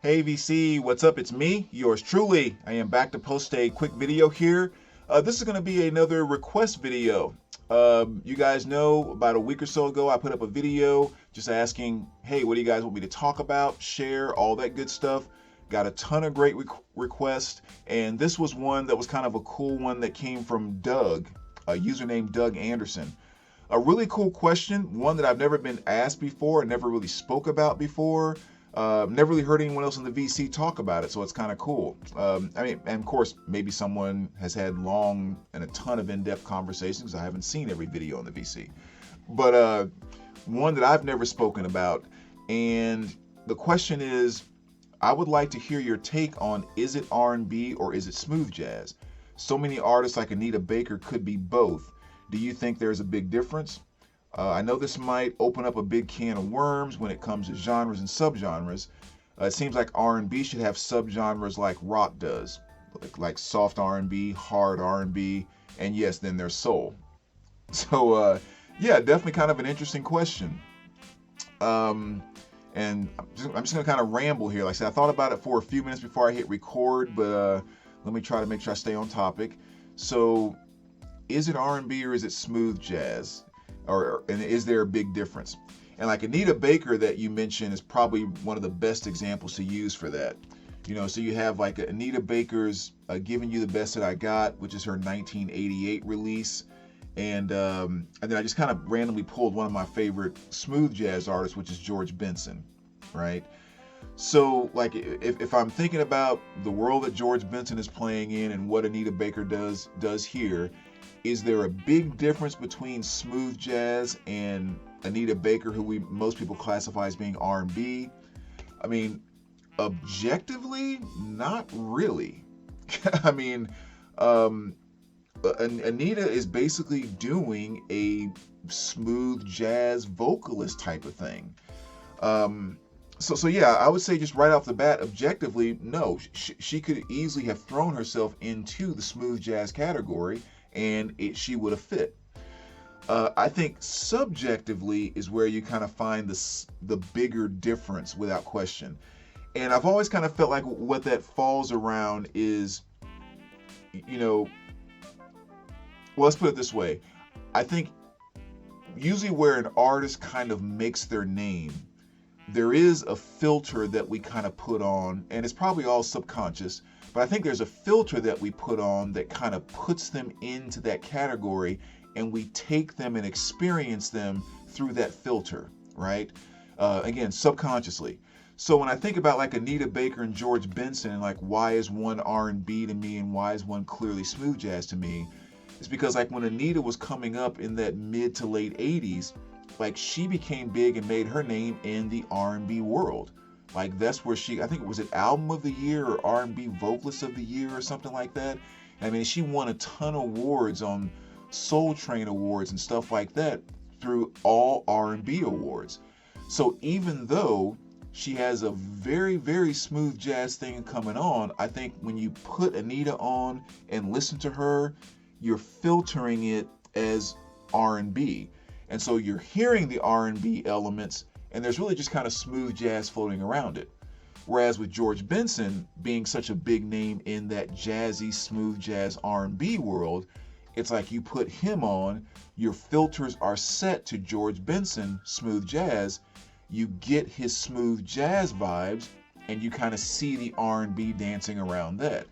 Hey VC, what's up? It's me, yours truly. I am back to post a quick video here. This is going to be another request video. You guys know about a week or so ago, I put up a video just asking, hey, what do you guys want me to talk about, share, all that good stuff. Got a ton of great requests, and this was one that was kind of a cool one that came from Doug, a user named Doug Anderson. A really cool question, one that I've never been asked before, never really spoke about before. Never really heard anyone else in the VC talk about it, so it's kind of cool. And of course, maybe someone has had long and a ton of in-depth conversations. I haven't seen every video in the VC, but one that I've never spoken about. And the question is, I would like to hear your take on: is it R&B or is it smooth jazz? So many artists like Anita Baker could be both. Do you think there's a big difference? I know this might open up a big can of worms when it comes to genres and subgenres. It seems like R&B should have subgenres like rock does, like soft R&B, hard R&B, and yes, then there's soul. So definitely kind of an interesting question. And I'm just gonna kind of ramble here. Like I said, I thought about it for a few minutes before I hit record, but let me try to make sure I stay on topic. So, is it R&B or is it smooth jazz? And is there a big difference? And like Anita Baker that you mentioned is probably one of the best examples to use for that. So you have like Anita Baker's "Giving You the Best That I Got," which is her 1988 release, and then I just kind of randomly pulled one of my favorite smooth jazz artists, which is George Benson, right? So like if I'm thinking about the world that George Benson is playing in and what Anita Baker does here, is there a big difference between smooth jazz and Anita Baker, who most people classify as being R&B? I mean, objectively, not really. I mean, Anita is basically doing a smooth jazz vocalist type of thing. So yeah, I would say just right off the bat, objectively, no, she could easily have thrown herself into the smooth jazz category, and she would have fit. I think subjectively is where you kind of find the bigger difference without question. And I've always kind of felt like what that falls around is, you know, well, let's put it this way. I think usually where an artist kind of makes their name, there is a filter that we kind of put on, and it's probably all subconscious, but I think there's a filter that we put on that kind of puts them into that category, and we take them and experience them through that filter, right? Again, subconsciously. So when I think about like Anita Baker and George Benson, and like why is one R&B to me and why is one clearly smooth jazz to me, it's because like when Anita was coming up in that mid to late 80s, like she became big and made her name in the R&B world. Like that's where I think it was an album of the year or R&B vocalist of the year or something like that. I mean, she won a ton of awards on Soul Train awards and stuff like that through all R&B awards. So even though she has a very, very smooth jazz thing coming on, I think when you put Anita on and listen to her, you're filtering it as R&B. And so you're hearing the R&B elements, and there's really just kind of smooth jazz floating around it. Whereas with George Benson being such a big name in that jazzy, smooth jazz R&B world, it's like you put him on, your filters are set to George Benson, smooth jazz, you get his smooth jazz vibes, and you kind of see the R&B dancing around that.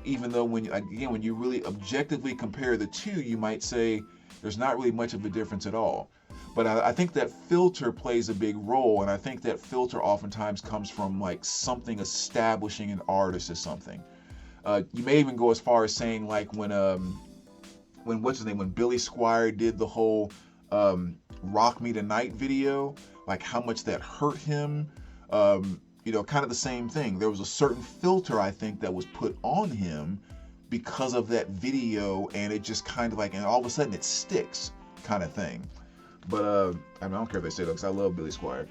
Even though when you really objectively compare the two, you might say there's not really much of a difference at all. But I think that filter plays a big role, and I think that filter oftentimes comes from like something establishing an artist as something. You may even go as far as saying like when what's his name, when Billy Squier did the whole "Rock Me Tonight" video, like how much that hurt him. Kind of the same thing. There was a certain filter I think that was put on him because of that video, and it just kind of like, and all of a sudden it sticks, kind of thing. But I don't care if they say that because I love Billy Squier.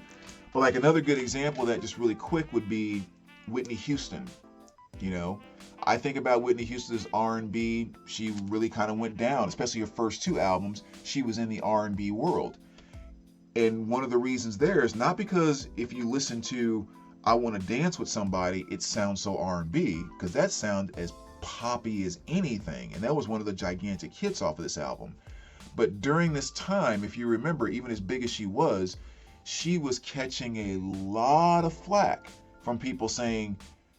But like another good example of that, just really quick, would be Whitney Houston. I think about Whitney Houston's R&B. She really kind of went down, especially her first two albums. She was in the R&B world. And one of the reasons there is not because if you listen to I Want to Dance with Somebody, it sounds so R&B, because that sound as poppy as anything, and that was one of the gigantic hits off of this album. But during this time, if you remember, even as big as she was catching a lot of flack from people saying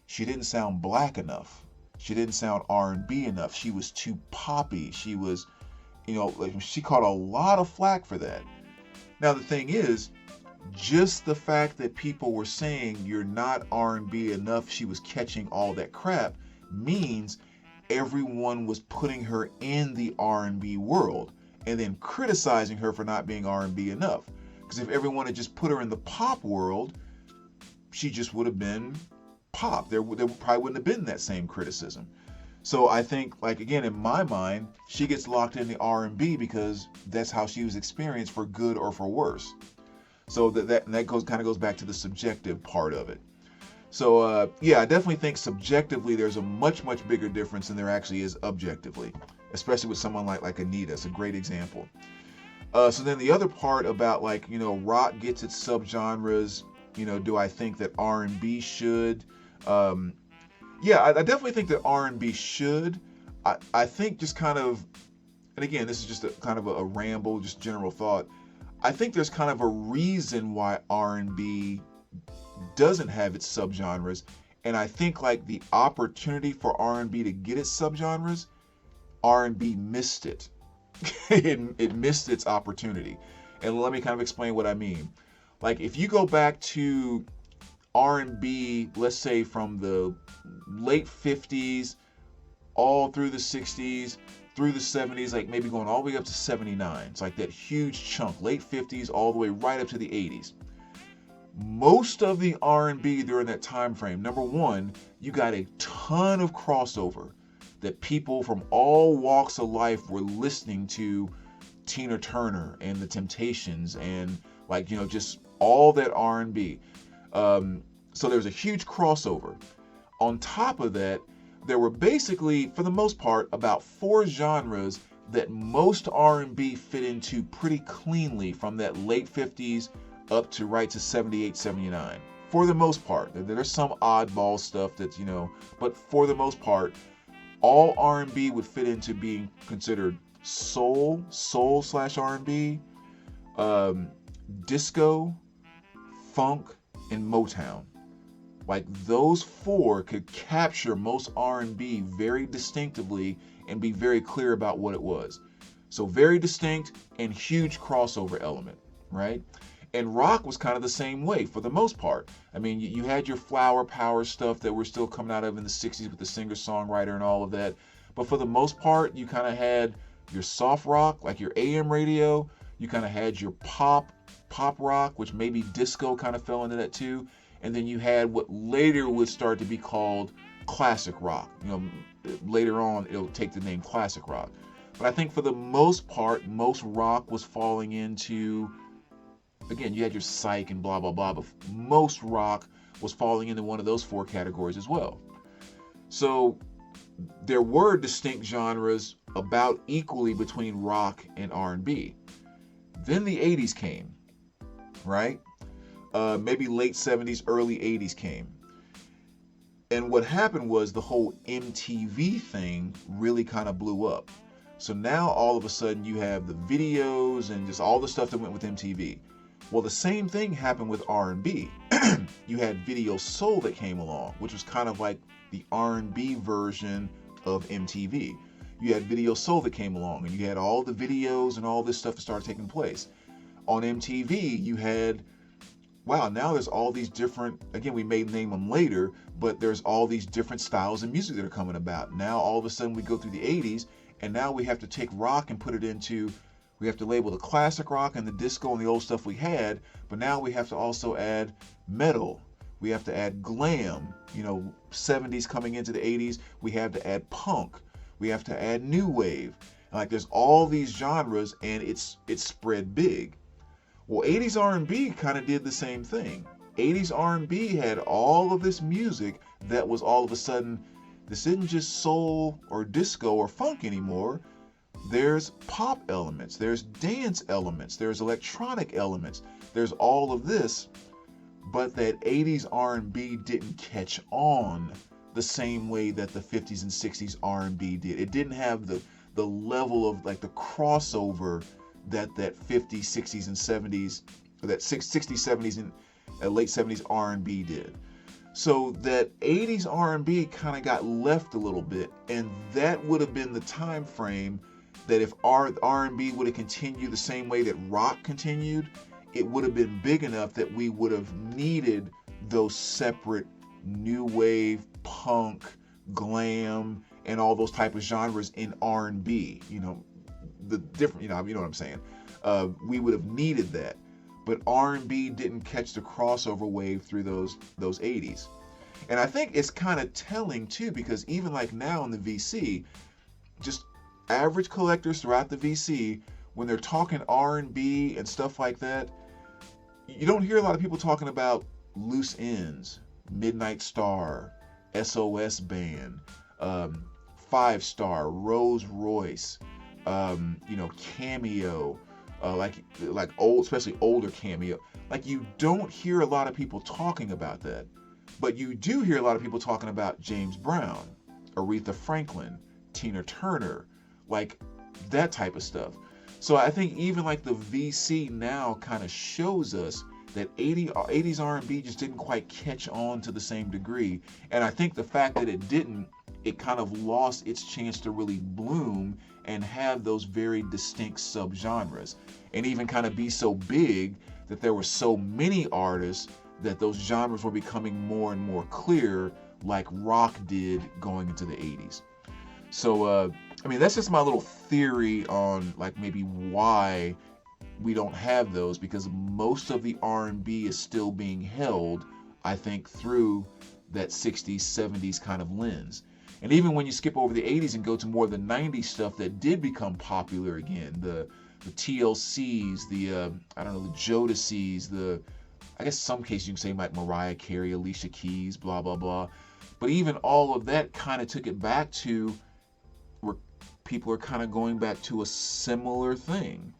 she didn't sound black enough. She didn't sound R&B enough. She was too poppy. She was, like, she caught a lot of flack for that. Now the thing is, just the fact that people were saying you're not R&B enough, she was catching all that crap, means everyone was putting her in the R&B world and then criticizing her for not being R&B enough. Because if everyone had just put her in the pop world, she just would have been pop. There probably wouldn't have been that same criticism. So I think, like, again, in my mind, she gets locked in the R&B because that's how she was experienced, for good or for worse. So that kind of goes back to the subjective part of it. So yeah, I definitely think subjectively there's a much bigger difference than there actually is objectively, especially with someone like Anita. It's a great example. So then the other part about, like, rock gets its subgenres. Do I think that R&B should? Yeah, I definitely think that R&B should. I think just kind of, and again, this is just a kind of a ramble, just general thought. I think there's kind of a reason why R&B doesn't have its subgenres, and I think, like, the opportunity for R&B to get its subgenres, R&B missed it. It missed its opportunity. And let me kind of explain what I mean. Like, if you go back to R&B, let's say from the late 50s all through the 60s, through the 70s, like maybe going all the way up to 79. It's like that huge chunk, late 50s all the way right up to the 80s. Most of the R&B during that time frame, number one, you got a ton of crossover that people from all walks of life were listening to Tina Turner and the Temptations and, like, just all that R&B. So there was a huge crossover. On top of that, there were basically, for the most part, about 4 genres that most R&B fit into pretty cleanly from that late 50s up to right to 78, 79. For the most part. There's some oddball stuff that's, but for the most part, all R&B would fit into being considered soul / R&B, disco, funk, and Motown. Like, those 4 could capture most R&B very distinctively and be very clear about what it was. So very distinct and huge crossover element, right? And rock was kind of the same way for the most part. I mean, you had your flower power stuff that we're still coming out of in the 60s with the singer-songwriter and all of that. But for the most part, you kind of had your soft rock, like your AM radio. You kind of had your pop rock, which maybe disco kind of fell into that too. And then you had what later would start to be called classic rock. Later on, it'll take the name classic rock. But I think for the most part, most rock was falling into, again, you had your psych and blah, blah, blah, but most rock was falling into one of those 4 categories as well. So there were distinct genres about equally between rock and R&B. Then the 80s came, right? Maybe late 70s, early 80s came. And what happened was the whole MTV thing really kind of blew up. So now all of a sudden you have the videos and just all the stuff that went with MTV. Well, the same thing happened with R&B. You had Video Soul that came along, which was kind of like the R&B version of MTV. You had Video Soul that came along, and you had all the videos and all this stuff that started taking place. On MTV, you had, wow, now there's all these different, again, we may name them later, but there's all these different styles of music that are coming about. Now, all of a sudden, we go through the 80s, and now we have to take rock and put it into, we have to label the classic rock and the disco and the old stuff we had, but now we have to also add metal. We have to add glam, 70s coming into the 80s. We have to add punk. We have to add new wave. And like, there's all these genres, and it's spread big. Well, 80s R&B kind of did the same thing. 80s R&B had all of this music that was all of a sudden, this isn't just soul or disco or funk anymore. There's pop elements, there's dance elements, there's electronic elements, there's all of this. but that 80s R&B didn't catch on the same way that the 50s and 60s R&B did. It didn't have the level of like the crossover that 50s, 60s, and 70s, or that 60s, 70s, and late 70s R&B did. So that 80s R&B kind of got left a little bit, and that would have been the time frame that if R&B would have continued the same way that rock continued, it would have been big enough that we would have needed those separate new wave, punk, glam, and all those type of genres in R&B. You know, the different, you know what I'm saying. We would have needed that, but R&B didn't catch the crossover wave through those 80s. And I think it's kind of telling too, because even like now in the VC, just average collectors throughout the VC, when they're talking R&B and stuff like that, you don't hear a lot of people talking about Loose Ends, Midnight Star, SOS Band, Five Star, Rolls Royce, Cameo, like old, especially older Cameo. Like, you don't hear a lot of people talking about that, but you do hear a lot of people talking about James Brown, Aretha Franklin, Tina Turner, like that type of stuff. So I think even like the VC now kind of shows us that 80s R&B just didn't quite catch on to the same degree. And I think the fact that it didn't, it kind of lost its chance to really bloom and have those very distinct subgenres, and even kind of be so big that there were so many artists that those genres were becoming more and more clear, like rock did going into the 80s. So, I mean, that's just my little theory on like maybe why we don't have those, because most of the R&B is still being held, I think, through that 60s, 70s kind of lens. And even when you skip over the 80s and go to more of the 90s stuff that did become popular again, the TLCs, the Jodeci's, I guess some cases you can say like Mariah Carey, Alicia Keys, blah, blah, blah. But even all of that kind of took it back to where people are kind of going back to a similar thing.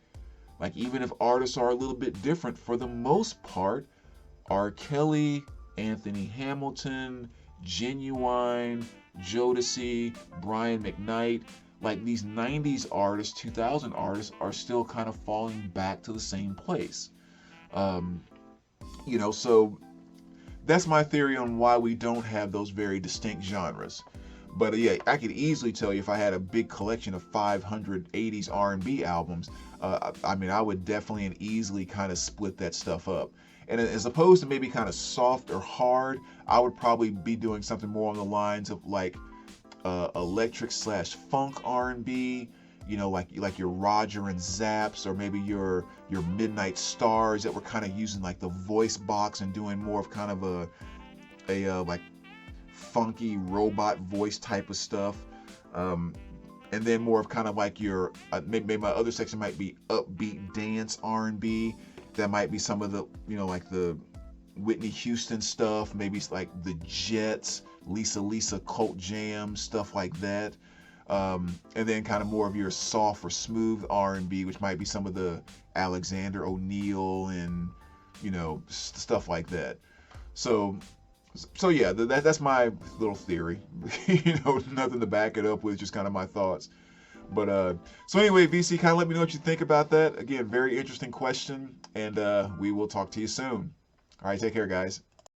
Like, even if artists are a little bit different, for the most part, R. Kelly, Anthony Hamilton, Genuine, Jodeci, Brian McKnight, like these 90s artists, 2000 artists are still kind of falling back to the same place. So that's my theory on why we don't have those very distinct genres. But yeah, I could easily tell you if I had a big collection of 500 80s R&B albums, I would definitely and easily kind of split that stuff up. And as opposed to maybe kind of soft or hard, I would probably be doing something more on the lines of like electric / funk R&B, like your Roger and Zaps, or maybe your Midnight Stars that were kind of using like the voice box and doing more of kind of a like funky robot voice type of stuff. And then more of kind of like your maybe my other section might be upbeat dance R&B. That might be some of the like the Whitney Houston stuff, maybe it's like the Jets, Lisa Cult Jam, stuff like that. And then kind of more of your soft or smooth R&B, which might be some of the Alexander O'Neal and stuff like that. So yeah, that's my little theory. Nothing to back it up with, just kind of my thoughts. But so anyway, VC, kind of let me know what you think about that. Again, very interesting question, and we will talk to you soon. All right, take care, guys.